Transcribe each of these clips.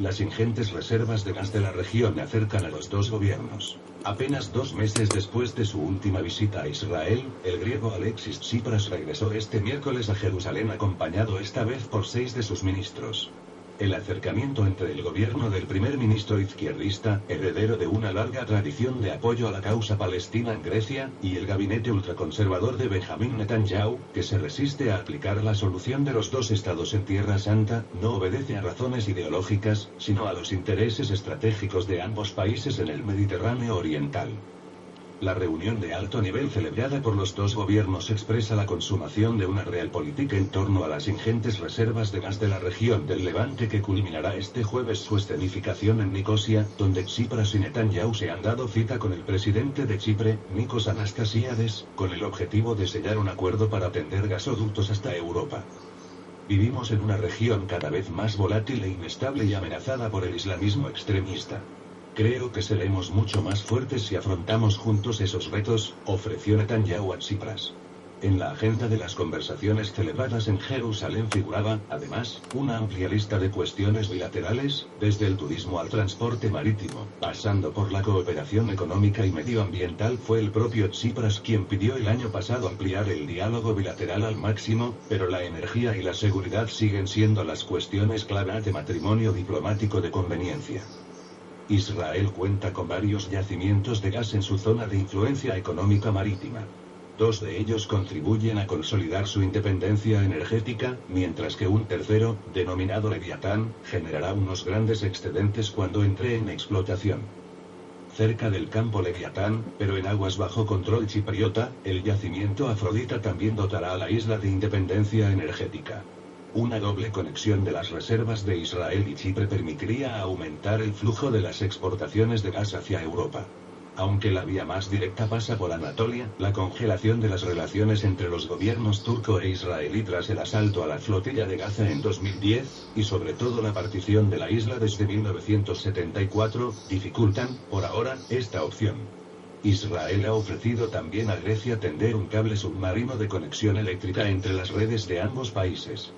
las ingentes reservas de gas de la región acercan a los dos gobiernos. Apenas 2 meses después de su última visita a Israel, el griego Alexis Tsipras regresó este miércoles a Jerusalén acompañado esta vez por 6 de sus ministros. El acercamiento entre el gobierno del primer ministro izquierdista, heredero de una larga tradición de apoyo a la causa palestina en Grecia, y el gabinete ultraconservador de Benjamín Netanyahu, que se resiste a aplicar la solución de los 2 estados en Tierra Santa, no obedece a razones ideológicas, sino a los intereses estratégicos de ambos países en el Mediterráneo oriental. La reunión de alto nivel celebrada por los dos gobiernos expresa la consumación de una realpolitik en torno a las ingentes reservas de gas de la región del Levante que culminará este jueves su escenificación en Nicosia, donde Tsipras y Netanyahu se han dado cita con el presidente de Chipre, Nikos Anastasiades, con el objetivo de sellar un acuerdo para tender gasoductos hasta Europa. Vivimos en una región cada vez más volátil e inestable y amenazada por el islamismo extremista. Creo que seremos mucho más fuertes si afrontamos juntos esos retos, ofreció Netanyahu a Tsipras. En la agenda de las conversaciones celebradas en Jerusalén figuraba, además, una amplia lista de cuestiones bilaterales, desde el turismo al transporte marítimo, pasando por la cooperación económica y medioambiental. Fue el propio Tsipras quien pidió el año pasado ampliar el diálogo bilateral al máximo, pero la energía y la seguridad siguen siendo las cuestiones clave de matrimonio diplomático de conveniencia. Israel cuenta con varios yacimientos de gas en su zona de influencia económica marítima. 2 de ellos contribuyen a consolidar su independencia energética, mientras que un tercero, denominado Leviatán, generará unos grandes excedentes cuando entre en explotación. Cerca del campo Leviatán, pero en aguas bajo control chipriota, el yacimiento Afrodita también dotará a la isla de independencia energética. Una doble conexión de las reservas de Israel y Chipre permitiría aumentar el flujo de las exportaciones de gas hacia Europa. Aunque la vía más directa pasa por Anatolia, la congelación de las relaciones entre los gobiernos turco e israelí tras el asalto a la flotilla de Gaza en 2010, y sobre todo la partición de la isla desde 1974, dificultan, por ahora, esta opción. Israel ha ofrecido también a Grecia tender un cable submarino de conexión eléctrica entre las redes de ambos países.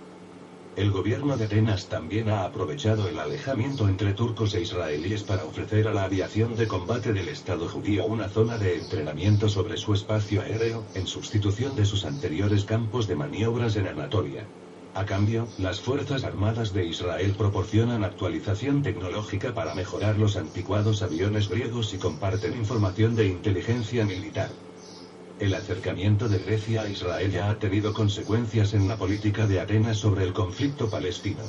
El gobierno de Atenas también ha aprovechado el alejamiento entre turcos e israelíes para ofrecer a la aviación de combate del Estado judío una zona de entrenamiento sobre su espacio aéreo, en sustitución de sus anteriores campos de maniobras en Anatolia. A cambio, las Fuerzas Armadas de Israel proporcionan actualización tecnológica para mejorar los anticuados aviones griegos y comparten información de inteligencia militar. El acercamiento de Grecia a Israel ya ha tenido consecuencias en la política de Atenas sobre el conflicto palestino.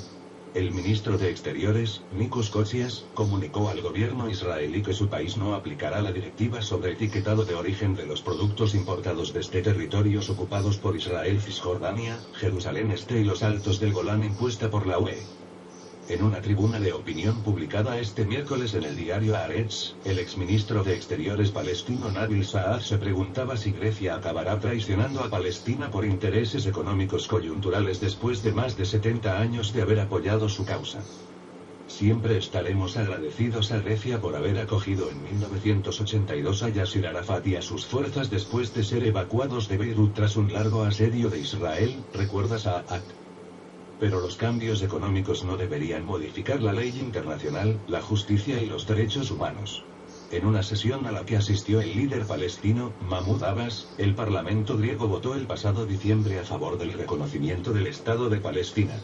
El ministro de Exteriores, Nikos Kotsias, comunicó al gobierno israelí que su país no aplicará la directiva sobre etiquetado de origen de los productos importados desde territorios ocupados por Israel, Cisjordania, Jerusalén Este y los Altos del Golán impuesta por la UE. En una tribuna de opinión publicada este miércoles en el diario Haaretz, el exministro de Exteriores palestino Nabil Saad se preguntaba si Grecia acabará traicionando a Palestina por intereses económicos coyunturales después de más de 70 años de haber apoyado su causa. Siempre estaremos agradecidos a Grecia por haber acogido en 1982 a Yasir Arafat y a sus fuerzas después de ser evacuados de Beirut tras un largo asedio de Israel, recuerda Saad. Pero los cambios económicos no deberían modificar la ley internacional, la justicia y los derechos humanos. En una sesión a la que asistió el líder palestino, Mahmoud Abbas, el Parlamento griego votó el pasado diciembre a favor del reconocimiento del Estado de Palestina.